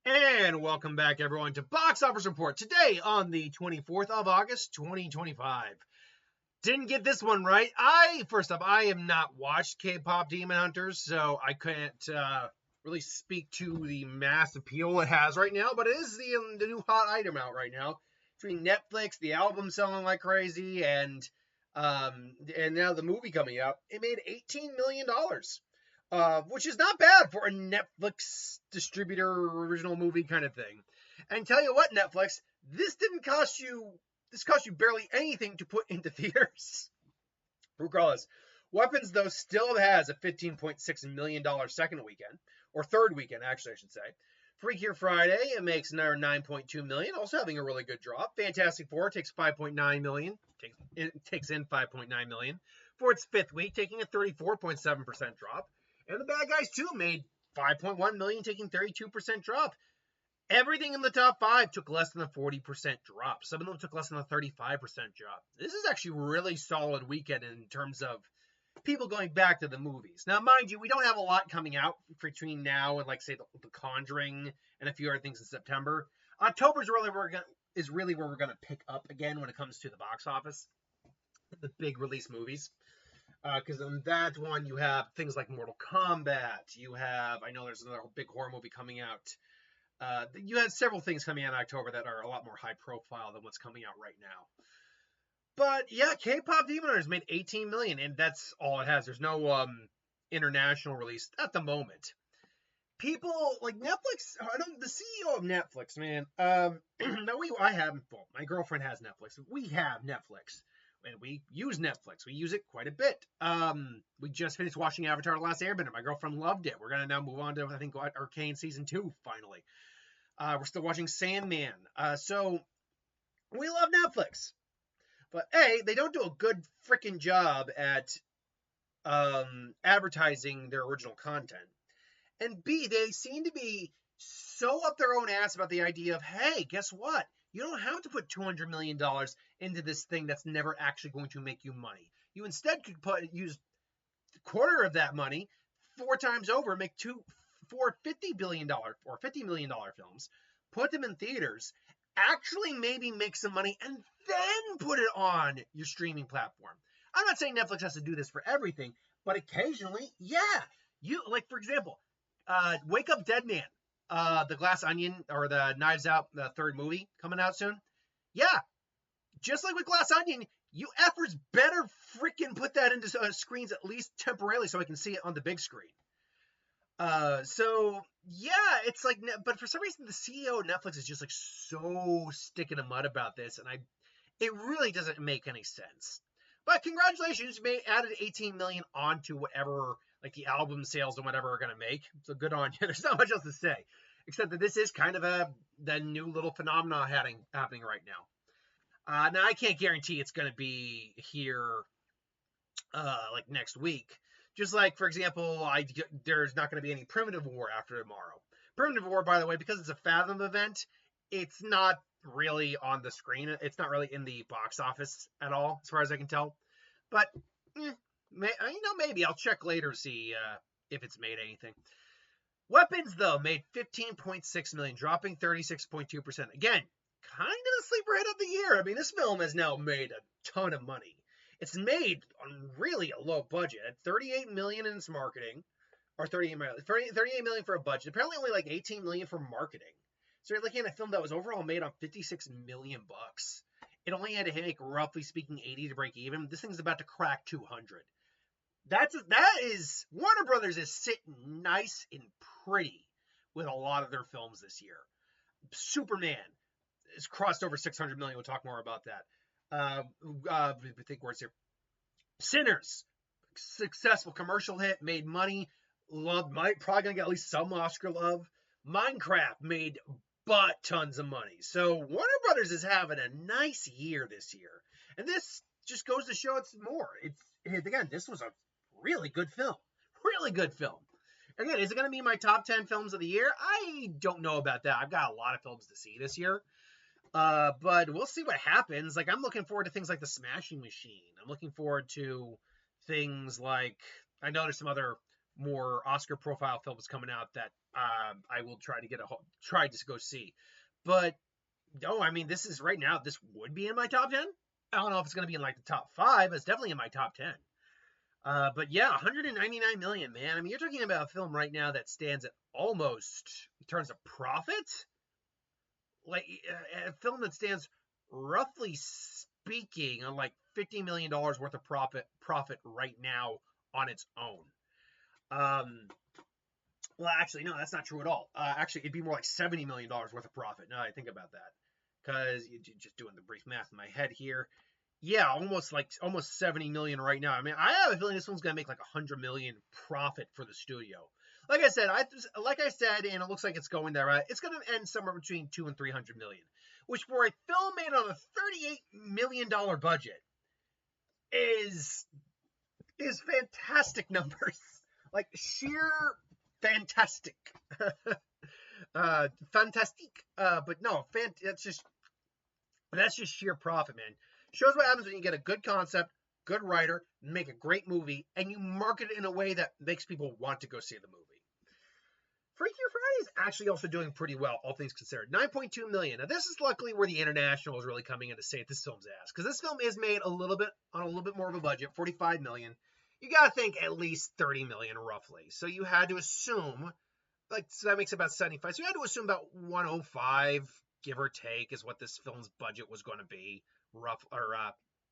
And welcome back, everyone, to Box Office Report. Today, on the 24th of August, 2025. Didn't get this one right. First off, I have not watched K-Pop Demon Hunters, so I couldn't really speak to the mass appeal it has right now, but it is the new hot item out right now. Between Netflix, the album selling like crazy, and now the movie coming out, it made $18 million. Which is not bad for a Netflix distributor original movie kind of thing. And tell you what, Netflix, this cost you barely anything to put into theaters. Regardless, Weapons, though, still has a $15.6 million second weekend, or third weekend, actually, I should say. Freakier Friday, it makes another $9.2 million, also having a really good drop. Fantastic Four takes $5.9 million, takes in $5.9 million for its fifth week, taking a 34.7% drop. And the Bad Guys 2 made $5.1 million, taking 32% drop. Everything in the top five took less than a 40% drop. Some of them took less than a 35% drop. This is actually a really solid weekend in terms of people going back to the movies. Now, mind you, we don't have a lot coming out between now and, like, say, the Conjuring and a few other things in September. October is really where we're going to pick up again when it comes to the box office, the big release movies. Because on that one, you have things like Mortal Kombat. I know there's another big horror movie coming out. You have several things coming out in October that are a lot more high profile than what's coming out right now. But yeah, K-Pop Demon Hunters made $18 million, and that's all it has. There's no international release at the moment. People like Netflix. The CEO of Netflix, man. My girlfriend has Netflix. We have Netflix. And we use Netflix. We use it quite a bit. We just finished watching Avatar: The Last Airbender. My girlfriend loved it. We're going to now move on to, I think, Arcane Season 2, finally. We're still watching Sandman. So, we love Netflix. But A, they don't do a good freaking job at advertising their original content. And B, they seem to be so up their own ass about the idea of, hey, guess what? You don't have to put $200 million into this thing that's never actually going to make you money. You instead could use a quarter of that money 4 times over, make 4 $50 billion or $50 million films, put them in theaters, actually maybe make some money, and then put it on your streaming platform. I'm not saying Netflix has to do this for everything, but occasionally, yeah. For example, Wake Up Dead Man. The Glass Onion or the Knives Out, the third movie coming out soon. Yeah, just like with Glass Onion, you efforts better freaking put that into screens at least temporarily so I can see it on the big screen. So yeah, it's like, but for some reason the CEO of Netflix is just like so stick in the mud about this, and it really doesn't make any sense. But congratulations, you added 18 million onto whatever, like, the album sales and whatever are going to make. So good on you. There's not much else to say, except that this is kind of the new little phenomenon happening right now. Now, I can't guarantee it's going to be here like next week. Just like, for example, there's not going to be any Primitive War after tomorrow. Primitive War, by the way, because it's a Fathom event, it's not really on the screen. It's not really in the box office at all, as far as I can tell. But maybe I'll check later to see if it's made anything. Weapons, though, made $15.6 million, dropping 36.2%. Again, kind of the sleeper hit of the year. I mean, this film has now made a ton of money. It's made on really a low budget at $38 million in its marketing, or $38 million for a budget. Apparently, only like $18 million for marketing. So you're looking at a film that was overall made on $56 million. It only had to make, roughly speaking, 80 to break even. This thing's about to crack 200. That is Warner Brothers is sitting nice and pretty with a lot of their films this year. Superman has crossed over 600 million. We'll talk more about that. I think words here. Sinners, successful commercial hit, made money, probably gonna get at least some Oscar love. Minecraft made tons of money. So Warner Brothers is having a nice year this year, and this just goes to show it's more. Again, this was a really good film. Really good film. Again, is it going to be my top 10 films of the year? I don't know about that. I've got a lot of films to see this year. But we'll see what happens. Like, I'm looking forward to things like The Smashing Machine. I'm looking forward to things like, I know there's some other more Oscar profile films coming out that I will try to go see. But no, I mean, this is right now. This would be in my top 10. I don't know if it's going to be in like the top 5. But it's definitely in my top 10. But yeah, 199 million, man. I mean, you're talking about a film right now that stands at almost, in terms of profit, like a film that stands roughly speaking on like $50 million worth of profit right now on its own. Well, actually, no, that's not true at all. Actually, it'd be more like $70 million worth of profit. Now that I think about that, because just doing the brief math in my head here, yeah, almost 70 million right now. I mean, I have a feeling this one's gonna make like 100 million profit for the studio. Like I said, and it looks like it's going there. It's gonna end somewhere between 200 and 300 million, which for a film made on a $38 million budget is fantastic numbers. Like sheer fantastic. Fantastic. But no, that's just sheer profit, man. Shows what happens when you get a good concept, good writer, make a great movie, and you market it in a way that makes people want to go see the movie. Freakier Friday is actually also doing pretty well, all things considered. 9.2 million. Now, this is luckily where the international is really coming in to save this film's ass, because this film is made on a little bit more of a budget, 45 million. You gotta think at least 30 million roughly. So you had to assume, so that makes about 75. So you had to assume about 105, give or take, is what this film's budget was going to be.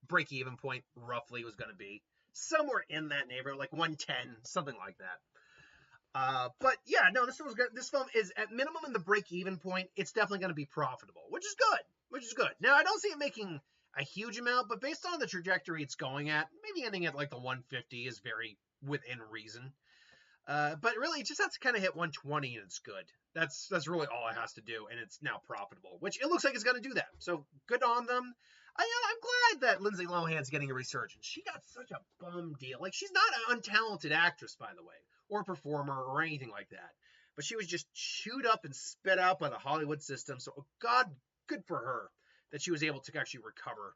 Break-even point roughly was going to be somewhere in that neighborhood, like 110, something like that. But yeah, no, this film is at minimum in the break-even point. It's definitely going to be profitable, which is good. Now, I don't see it making a huge amount, but based on the trajectory it's going at, maybe ending at like the 150 is very within reason. But really, it just has to kind of hit 120 and it's good. That's really all it has to do, and it's now profitable, which it looks like it's going to do that. So good on them. I'm glad that Lindsay Lohan's getting a resurgence. She got such a bum deal. Like, she's not an untalented actress, by the way, or performer or anything like that. But she was just chewed up and spit out by the Hollywood system. So, God, good for her that she was able to actually recover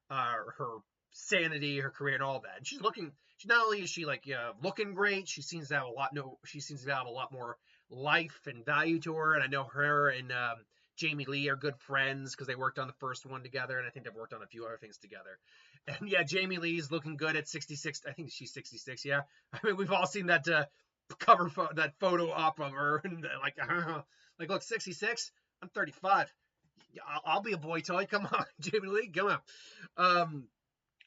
her sanity, her career, and all that. And not only is she looking great, she seems to have a lot more life and value to her. And I know her and Jamie Lee are good friends because they worked on the first one together, and I think they've worked on a few other things together. And yeah, Jamie Lee's looking good at 66. I think she's 66. Yeah, I mean, we've all seen that that photo op of her, and look, 66. I'm 35. I'll be a boy toy. Come on, Jamie Lee, come on.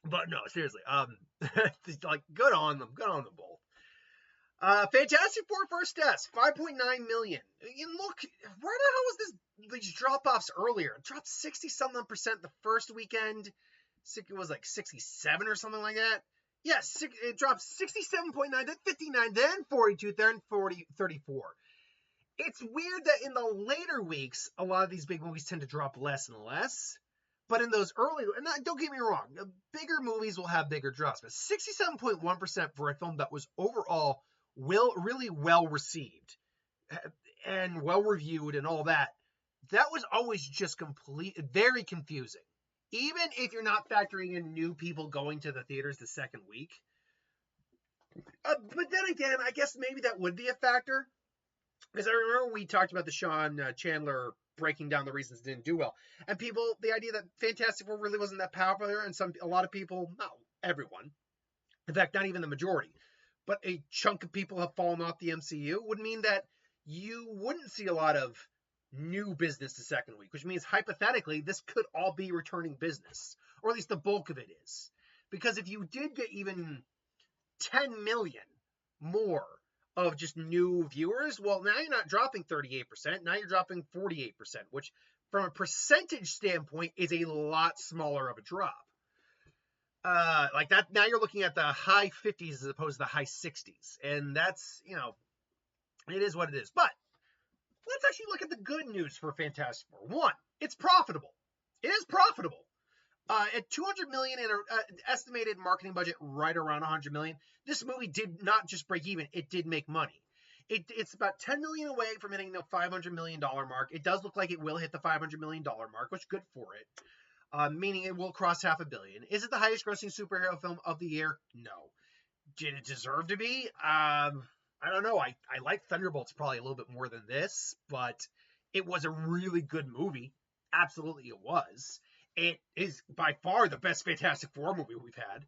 But no, seriously, good on them. Good on them both. Fantastic Four First Deaths, 5.9 million. And look, where the hell was these drop-offs earlier? It dropped 60-something% the first weekend. It was like 67 or something like that. Yes, it dropped 67.9, then 59, then 42, then 34. It's weird that in the later weeks, a lot of these big movies tend to drop less and less. But in those early, and don't get me wrong, bigger movies will have bigger drops. But 67.1% for a film that was overall really well received and well reviewed and all that, that was always just very confusing. Even if you're not factoring in new people going to the theaters the second week. But then again, I guess maybe that would be a factor. Because I remember we talked about the Sean Chandler breaking down the reasons it didn't do well. And the idea that Fantastic Four really wasn't that popular, and a lot of people, not everyone, in fact, not even the majority, but a chunk of people have fallen off the MCU, would mean that you wouldn't see a lot of new business the second week, which means hypothetically, this could all be returning business, or at least the bulk of it is. Because if you did get even 10 million more of just new viewers, well, now you're not dropping 38%, now you're dropping 48%, which from a percentage standpoint is a lot smaller of a drop. Like that, now you're looking at the high 50s as opposed to the high 60s, and that's, it is what it is. But let's actually look at the good news for Fantastic Four. One, it's profitable. It is profitable. At 200 million in an estimated marketing budget right around 100 million, this movie did not just break even, it did make money. It's about 10 million away from hitting the $500 million mark. It does look like it will hit the $500 million mark, which is good for it. Meaning it will cross $500 million. Is it the highest grossing superhero film of the year? No. Did it deserve to be? I I don't know. I like Thunderbolts probably a little bit more than this, but it was a really good movie. Absolutely, it was. It is by far the best Fantastic Four movie we've had.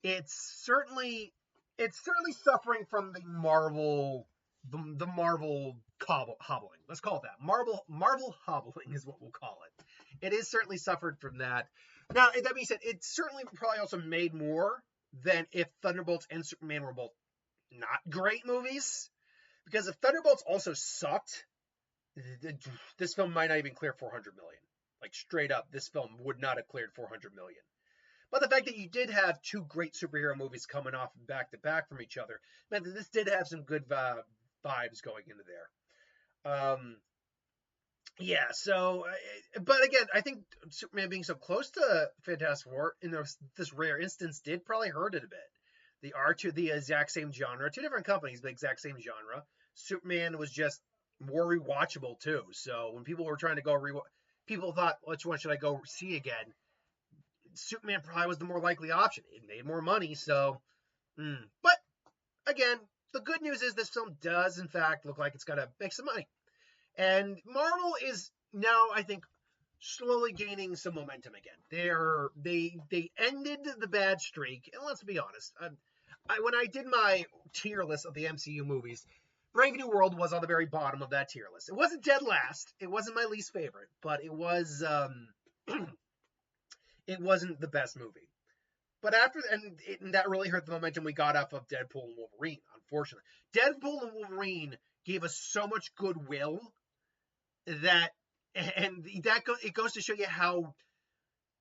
It's certainly it's certainly suffering from the Marvel hobbling. Let's call it that. Marvel hobbling is what we'll call it. It is certainly suffered from that. Now, that being said, it certainly probably also made more than if Thunderbolts and Superman were both not great movies. Because if Thunderbolts also sucked, this film might not even clear 400 million. Like straight up, this film would not have cleared 400 million. But the fact that you did have two great superhero movies coming off back to back from each other meant that this did have some good vibes going into there. Yeah, so, but again, I think Superman being so close to Fantastic Four in this rare instance did probably hurt it a bit. They are the exact same genre, two different companies, but exact same genre. Superman was just more rewatchable too. So when people were trying to go people thought, which one should I go see again? Superman probably was the more likely option. It made more money, so. But again, the good news is this film does in fact look like it's gonna make some money. And Marvel is now, I think, slowly gaining some momentum again. They ended the bad streak, and let's be honest, when I did my tier list of the MCU movies, Brave New World was on the very bottom of that tier list. It wasn't dead last. It wasn't my least favorite, but it was it wasn't the best movie. But and that really hurt the momentum we got off of Deadpool and Wolverine. Unfortunately, Deadpool and Wolverine gave us so much goodwill that it goes to show you how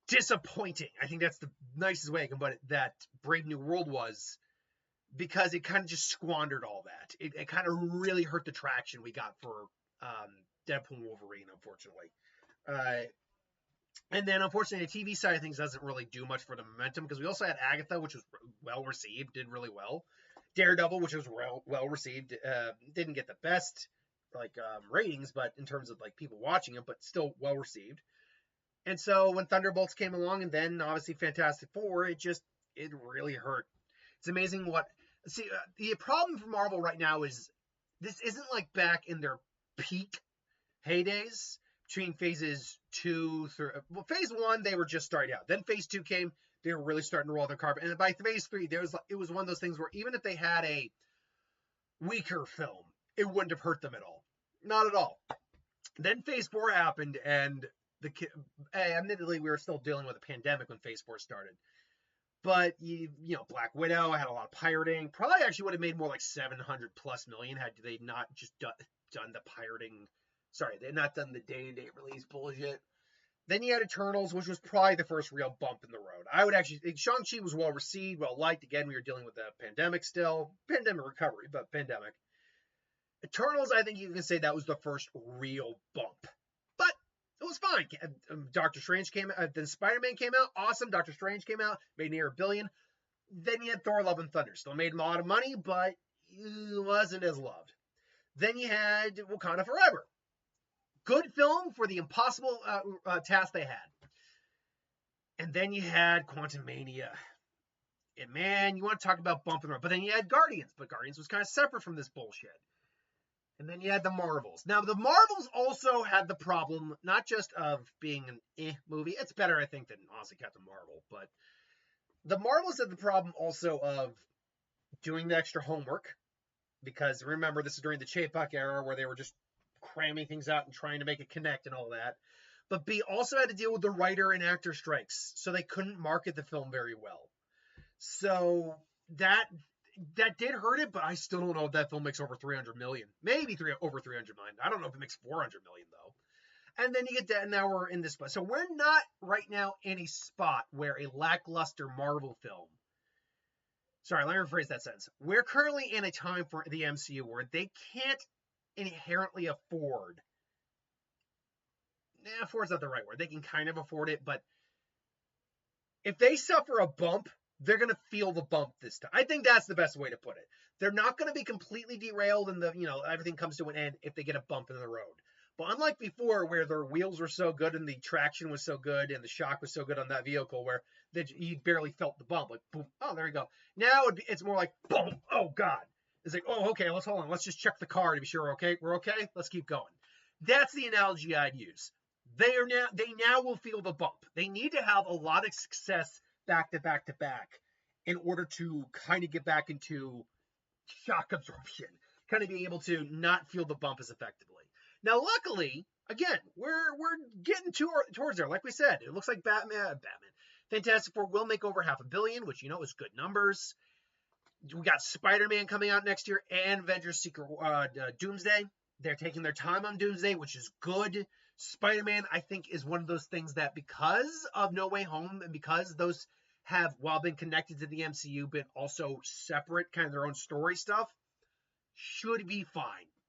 disappointing, I think that's the nicest way I can put it, that Brave New World was, because it kind of just squandered all that. It kind of really hurt the traction we got for Deadpool and Wolverine, unfortunately. And then, unfortunately, the TV side of things doesn't really do much for the momentum, because we also had Agatha, which was well received, did really well. Daredevil, which was well received, didn't get the best ratings, but in terms of people watching it, but still well received. And so when Thunderbolts came along, and then obviously Fantastic Four, it really hurt. It's amazing the problem for Marvel right now is this isn't like back in their peak heydays between phases 2 through phase 1. They were just starting out. Then phase 2 came. They were really starting to roll their carpet. And by phase 3, it was one of those things where even if they had a weaker film, it wouldn't have hurt them at all. Not at all. Then phase 4 happened, and admittedly, we were still dealing with a pandemic when phase 4 started. But Black Widow had a lot of pirating. Probably actually would have made more like 700 plus million had they not just done the pirating. Sorry, they had not done the day-and-date release bullshit. Then you had Eternals, which was probably the first real bump in the road. I would actually think Shang-Chi was well received, well liked. Again, we were dealing with the pandemic still. Pandemic recovery, but pandemic. Eternals, I think you can say that was the first real bump. But it was fine. Doctor Strange came out. Then Spider-Man came out. Awesome. Doctor Strange came out. Made near $1 billion. Then you had Thor: Love and Thunder. Still made a lot of money, but it wasn't as loved. Then you had Wakanda Forever. Good film for the impossible task they had. And then you had Quantumania. And man, you want to talk about bumping around. But then you had Guardians. But Guardians was kind of separate from this bullshit. And then you had the Marvels. Now, the Marvels also had the problem, not just of being an movie. It's better, I think, than, honestly, Captain Marvel. But the Marvels had the problem also of doing the extra homework. Because, remember, this is during the Chapek era where they were just cramming things out and trying to make it connect and all that. But B also had to deal with the writer and actor strikes. So they couldn't market the film very well. So that did hurt it, but I still don't know if that film makes over 300 million. Maybe over 300 million. I don't know if it makes 400 million, though. And then you get that, and now we're in this spot. So we're not right now in a spot where a lackluster Marvel film. Sorry, let me rephrase that sentence. We're currently in a time for the MCU where they can't inherently afford. Afford's not the right word. They can kind of afford it, but if they suffer a bump, they're going to feel the bump this time. I think that's the best way to put it. They're not going to be completely derailed and everything comes to an end if they get a bump in the road. But unlike before, where their wheels were so good and the traction was so good and the shock was so good on that vehicle where you barely felt the bump. Like, boom, oh, there you go. Now it's more like, boom, oh, God. It's like, oh, okay, let's hold on. Let's just check the car to be sure. Okay, we're okay. Let's keep going. That's the analogy I'd use. They now will feel the bump. They need to have a lot of success back to back to back in order to kind of get back into shock absorption, kind of be able to not feel the bump as effectively. Now, luckily, again, we're getting towards there. Like we said, it looks like Fantastic Four will make over $500 million, which is good numbers. We got Spider-Man coming out next year and Avengers Secret Doomsday. They're taking their time on Doomsday, which is good. Spider-Man, I think, is one of those things that because of No Way Home and because those have, while been connected to the MCU, been also separate, kind of their own story stuff, should be fine.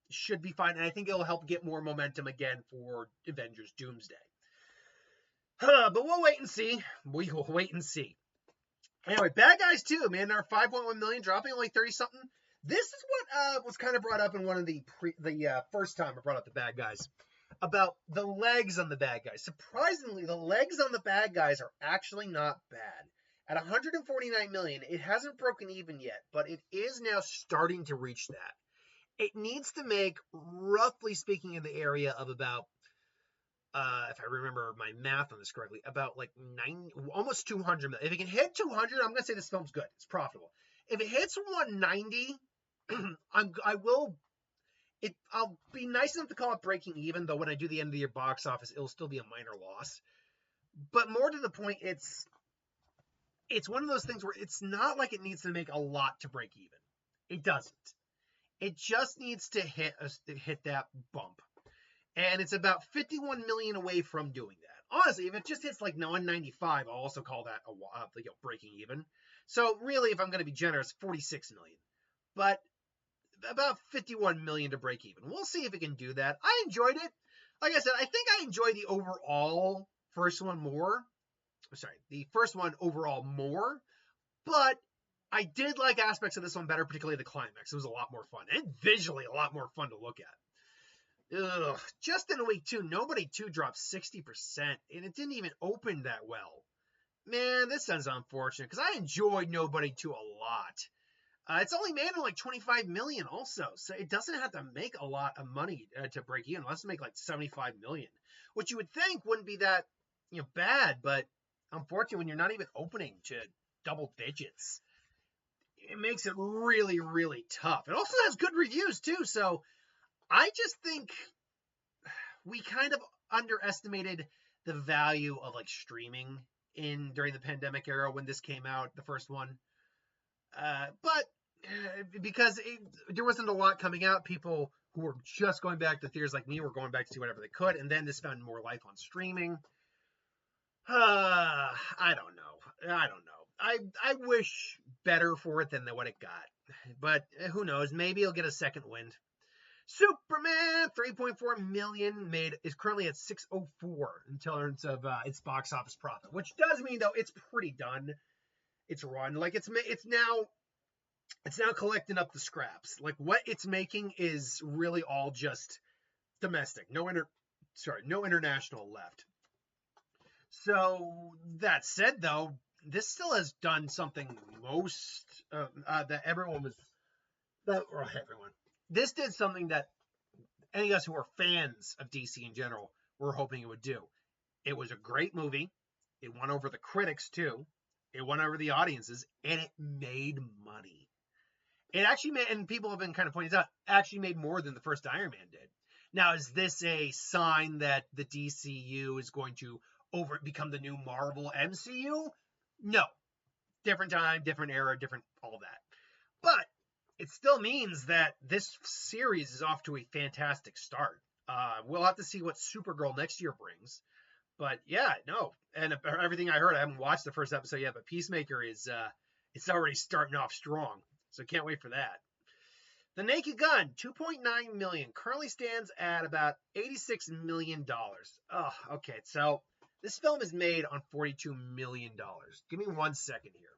Should be fine. And I think it'll help get more momentum again for Avengers Doomsday. But we'll wait and see. We will wait and see. Anyway, Bad Guys 2, man, they're 5.1 million, dropping only 30 something. This is what was kind of brought up in one of the first time I brought up the Bad Guys about the legs on the Bad Guys. Surprisingly, the legs on the Bad Guys are actually not bad. At 149 million, it hasn't broken even yet, but it is now starting to reach that. It needs to make, roughly speaking, in the area of about, if I remember my math on this correctly, about like almost 200 million. If it can hit 200, I'm going to say this film's good. It's profitable. If it hits 190, I'll be nice enough to call it breaking even, though when I do the end of the year box office, it'll still be a minor loss. But more to the point, it's one of those things where it's not like it needs to make a lot to break even. It doesn't. It just needs to hit that bump. And it's about 51 million away from doing that. Honestly, if it just hits like 195, I'll also call that breaking even. So really, if I'm going to be generous, 46 million. But about 51 million to break even. We'll see if it can do that. I enjoyed it. Like I said, I think I enjoyed the overall first one more. Sorry, the first one overall more. But I did like aspects of this one better, particularly the climax. It was a lot more fun. And visually a lot more fun to look at. Ugh. Just in week 2, Nobody 2 dropped 60%. And it didn't even open that well. Man, this sounds unfortunate. Because I enjoyed Nobody 2 a lot. It's only made like 25 million also, so it doesn't have to make a lot of money to break even. Let's make like 75 million, which you would think wouldn't be that bad, but unfortunately, when you're not even opening to double digits, it makes it really, really tough. It also has good reviews too, so I just think we kind of underestimated the value of like streaming during the pandemic era when this came out, the first one. But because there wasn't a lot coming out, people who were just going back to theaters like me were going back to see whatever they could, and then this found more life on streaming. I don't know. I wish better for it than what it got, but who knows? Maybe it'll get a second wind. Superman 3.4 million is currently at 604 in terms of its box office profit, which does mean though it's pretty done. It's run like it's now collecting up the scraps. Like what it's making is really all just domestic. No international left. So that said, though, this still has done something that everyone. This did something that any of us who are fans of DC in general were hoping it would do. It was a great movie. It won over the critics too. It won over the audiences, and it made money. It actually made, and people have been kind of pointing this out, actually made more than the first Iron Man did. Now, is this a sign that the DCU is going to become the new Marvel MCU? No. Different time, different era, different all that. But it still means that this series is off to a fantastic start. We'll have to see what Supergirl next year brings. But yeah, no. And everything I heard, I haven't watched the first episode yet, but Peacemaker is it's already starting off strong. So can't wait for that. The Naked Gun, 2.9 million, currently stands at about $86 million. Oh, okay. So this film is made on $42 million. Give me 1 second here.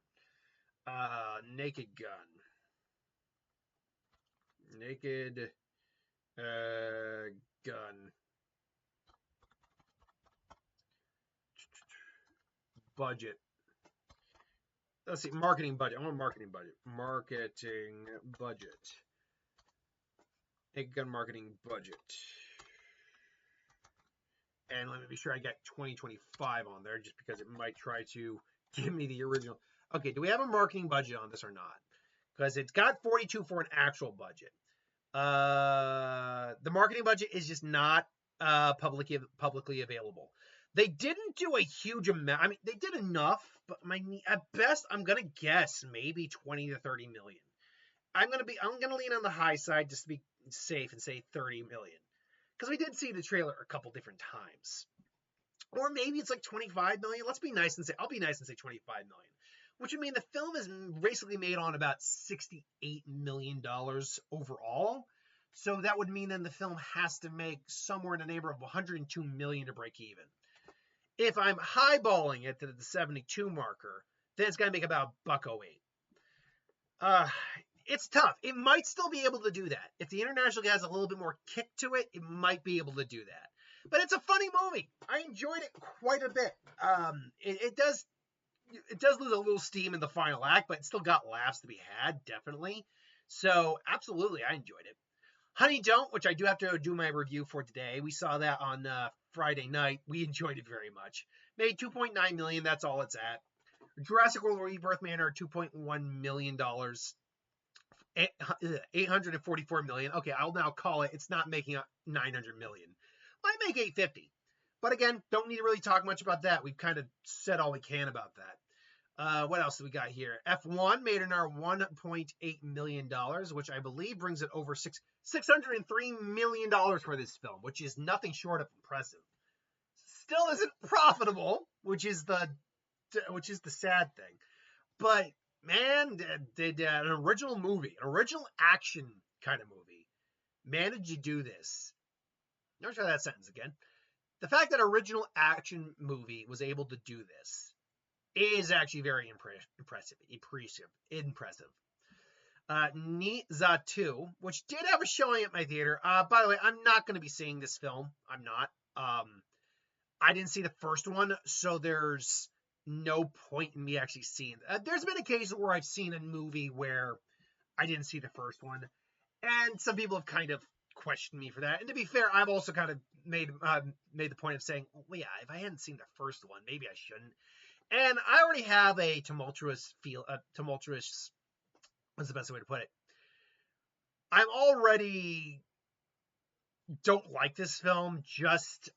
Naked Gun. Naked Gun. Budget. Let's see, marketing budget. I want marketing budget. Marketing budget. Naked Gun marketing budget. And let me be sure I get 2025 on there, just because it might try to give me the original. Okay, do we have a marketing budget on this or not? Because it's got 42 for an actual budget. The marketing budget is just not publicly available. They didn't do a huge amount. I mean, they did enough, but at best, I'm gonna guess maybe 20 to 30 million. I'm gonna lean on the high side just to be safe and say 30 million, because we did see the trailer a couple different times. Or maybe it's like 25 million. Let's be nice and say, I'll be nice and say 25 million, which would mean the film is basically made on about $68 million overall. So that would mean then the film has to make somewhere in the neighborhood of 102 million to break even. If I'm highballing it to the 72 marker, then it's going to make about $1.08. It's tough. It might still be able to do that. If the international has a little bit more kick to it, it might be able to do that. But it's a funny movie. I enjoyed it quite a bit. It does lose a little steam in the final act, but it still got laughs to be had, definitely. So absolutely, I enjoyed it. Honey Don't, which I do have to do my review for today. We saw that on Friday night. We enjoyed it very much. Made $2.9 million. That's all it's at. Jurassic World Rebirth Manor, $2.1 million. 844 million. Okay, I'll now call it. It's not making up 900 million. Might make 850. But again, don't need to really talk much about that. We've kind of said all we can about that. What else do we got here? F1 made another $1.8 million, which I believe brings it over $603 million for this film, which is nothing short of impressive. Still isn't profitable, which is the sad thing. But man, did an original movie, an original action kind of movie, managed to do this. Let me try that sentence again. The fact that original action movie was able to do this is actually very impressive. Ni Za 2, which did have a showing at my theater. By the way, I'm not going to be seeing this film. I'm not. I didn't see the first one, so there's no point in me actually seeing it. There's been occasions where I've seen a movie where I didn't see the first one, and some people have kind of questioned me for that. And to be fair, I've also kind of made the point of saying, well, yeah, if I hadn't seen the first one, maybe I shouldn't. And I already have a tumultuous, what's the best way to put it? I'm already don't like this film just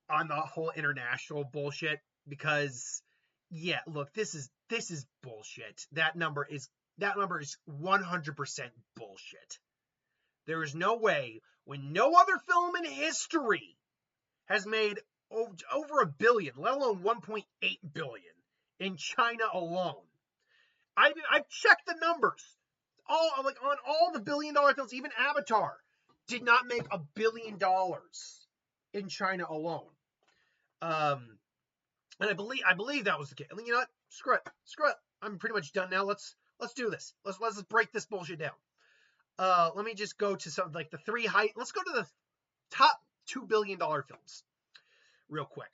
on the whole international bullshit, because yeah, look, this is bullshit. That number is 100% bullshit. There is no way, when no other film in history has made over $1 billion, let alone 1.8 billion in China alone. I've checked the numbers. On all the $1 billion films, even Avatar did not make $1 billion in China alone. And I believe that was the case. You know what? Screw it. I'm pretty much done now. Let's do this. Let's break this bullshit down. Let me just go to some like the let's go to the top $2 billion films real quick.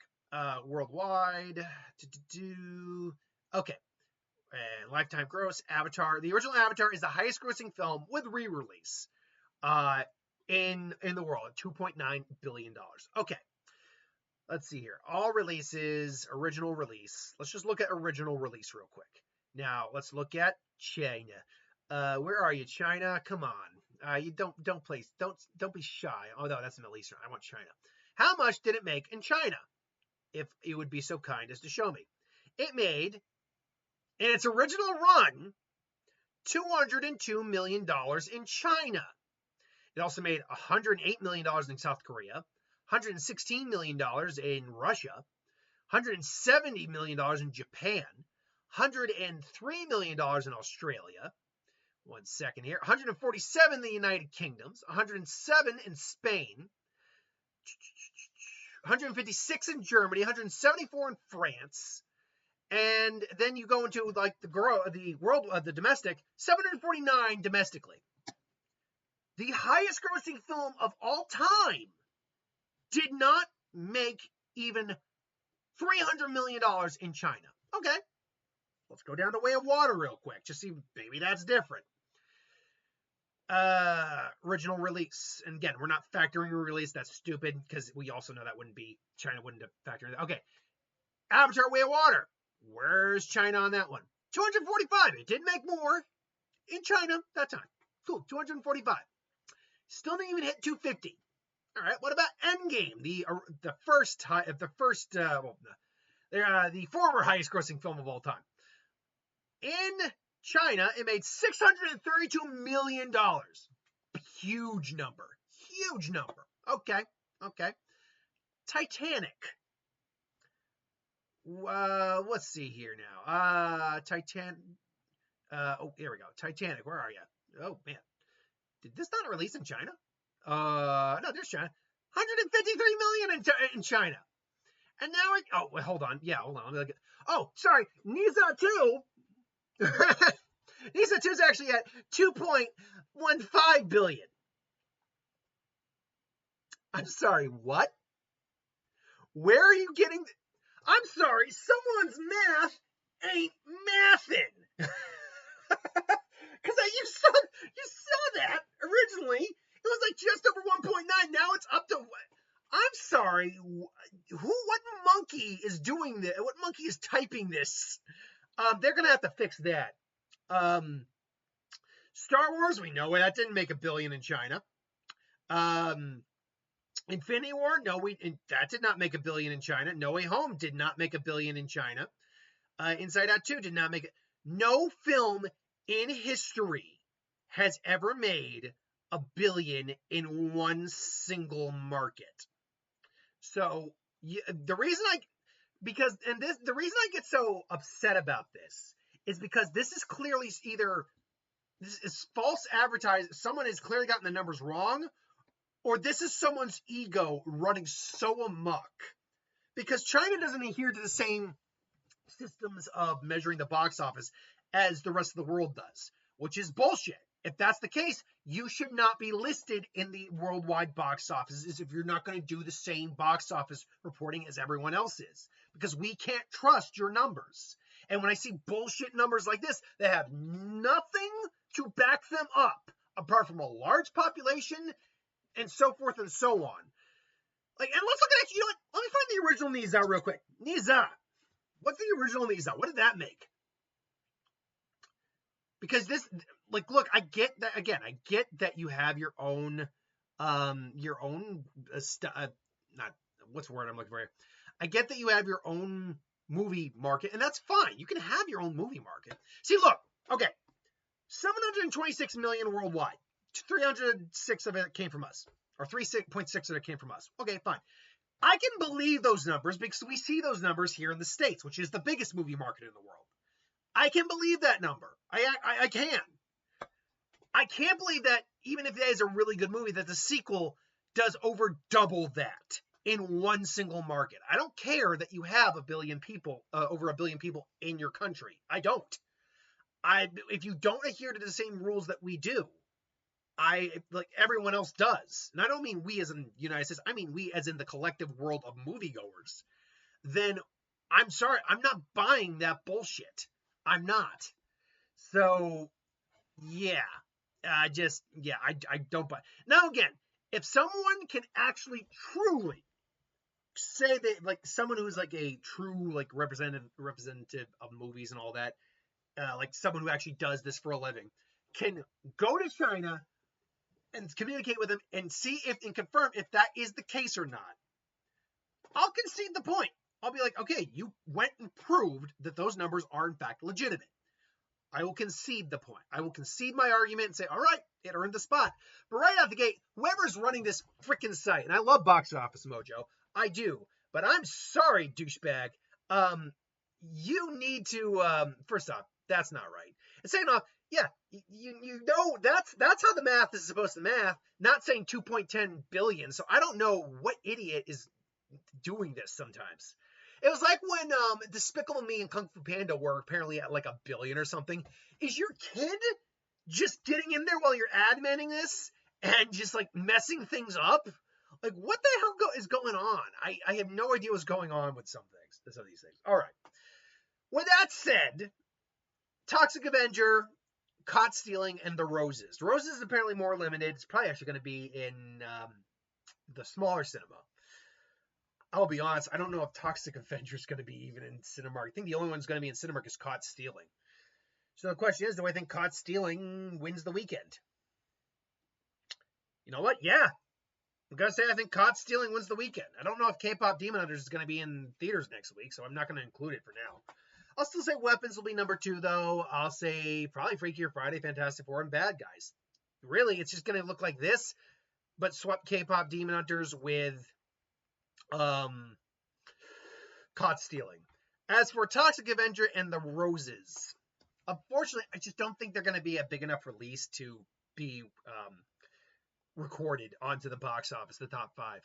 Worldwide. Okay. And lifetime gross, Avatar. The original Avatar is the highest grossing film with re-release in the world at $2.9 billion. Okay. Let's see here. All releases, original release. Let's just look at original release real quick. Now, let's look at China. Where are you, China? Come on. You don't be shy. Oh no, that's the Middle Eastern. I want China. How much did it make in China? If you would be so kind as to show me. It made, in its original run, $202 million in China. It also made $108 million in South Korea, $116 million in Russia, $170 million in Japan, $103 million in Australia. One second here. 147 in the United Kingdoms, 107 in Spain, 156 in Germany, 174 in France. And then you go into like the domestic, 749 domestically. The highest grossing film of all time did not make even $300 million in China. Okay. Let's go down the Way of Water real quick. Just see, maybe that's different. Original release. And again, we're not factoring release. That's stupid because we also know that China wouldn't have factored that. Okay. Avatar Way of Water. Where's China on that one? 245. It did make more in China that time. Cool. 245. Still didn't even hit 250. All right. What about Endgame? The former highest grossing film of all time. In China, it made $632 million. Huge number. Huge number. Okay. Titanic. Let's see here now. Here we go. Titanic. Where are you? Oh man, did this not release in China? No, there's China. 153 million in China. And now hold on. Yeah, hold on. Let me look at. Oh, sorry. Nisa 2. Nisa 2 is actually at 2.15 billion. I'm sorry. What? Where are you getting? I'm sorry, someone's math ain't mathing. Because you saw that originally. It was like just over 1.9. Now it's up to what? I'm sorry. What monkey is doing this? What monkey is typing this? They're gonna have to fix that. Star Wars, we know that didn't make $1 billion in China. Infinity War, that did not make $1 billion in China. No Way Home did not make $1 billion in China. Inside Out 2 did not make it. No film in history has ever made $1 billion in one single market. So the reason I get so upset about this is because this is clearly this is false advertising. Someone has clearly gotten the numbers wrong. Or this is someone's ego running so amok. Because China doesn't adhere to the same systems of measuring the box office as the rest of the world does, which is bullshit. If that's the case, you should not be listed in the worldwide box offices if you're not going to do the same box office reporting as everyone else is. Because we can't trust your numbers. And when I see bullshit numbers like this, they have nothing to back them up apart from a large population and so forth and so on. And let's look at let me find the original Nisa real quick. Nisa. What's the original Nisa? What did that make? Because this, look, I get that, again, I get that you have your own, what's the word I'm looking for here? I get that you have your own movie market, and that's fine. You can have your own movie market. See, look, okay, 726 million worldwide. 306 of it came from us, or 3.6 of it came from us. Okay, fine. I can believe those numbers because we see those numbers here in the States, which is the biggest movie market in the world. I can believe that number. I can. I can't believe that even if that is a really good movie, that the sequel does over double that in one single market. I don't care that you have over 1 billion people in your country. I don't. If you don't adhere to the same rules that we do, everyone else does, and I don't mean we as in the United States, I mean we as in the collective world of moviegoers, then I'm sorry, I'm not buying that bullshit. I'm not. So, yeah. I don't buy. Now, again, if someone can actually truly say that, someone who's a true, representative of movies and all that, someone who actually does this for a living, can go to China and communicate with them and confirm if that is the case or not, I'll concede the point. I'll be like, okay, you went and proved that those numbers are in fact legitimate. I will concede the point. I will concede my argument and say, all right, it earned the spot. But right out the gate, whoever's running this freaking site, and I love Box Office Mojo, I do, but I'm sorry, douchebag. You need to, first off, that's not right. And second off, yeah, you know that's how the math is supposed to math, not saying 2.10 billion. So I don't know what idiot is doing this sometimes. It was like when Despicable Me and Kung Fu Panda were apparently at $1 billion or something. Is your kid just getting in there while you're adminning this and just messing things up? What the hell is going on? I have no idea what's going on with some of these things. All right. With that said, Toxic Avenger Caught Stealing and The Roses. The Roses is apparently more limited. It's probably actually going to be in the smaller cinema. I'll be honest, I don't know if Toxic Avenger is going to be even in Cinemark. I think the only one's going to be in Cinemark is Caught Stealing. So the question is, do I think Caught Stealing wins the weekend? You know what? Yeah. I'm going to say I think Caught Stealing wins the weekend. I don't know if Kpop Demon Hunters is going to be in theaters next week, so I'm not going to include it for now. I'll still say Weapons will be number 2, though. I'll say probably Freakier Friday, Fantastic Four, and Bad Guys. Really, it's just going to look like this, but swap Kpop Demon Hunters with Caught Stealing. As for Toxic Avenger and The Roses, unfortunately, I just don't think they're going to be a big enough release to be recorded onto the box office, the top 5.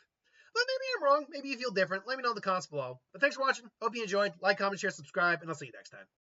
But maybe I'm wrong. Maybe you feel different. Let me know in the comments below. But thanks for watching. Hope you enjoyed. Like, comment, share, subscribe, and I'll see you next time.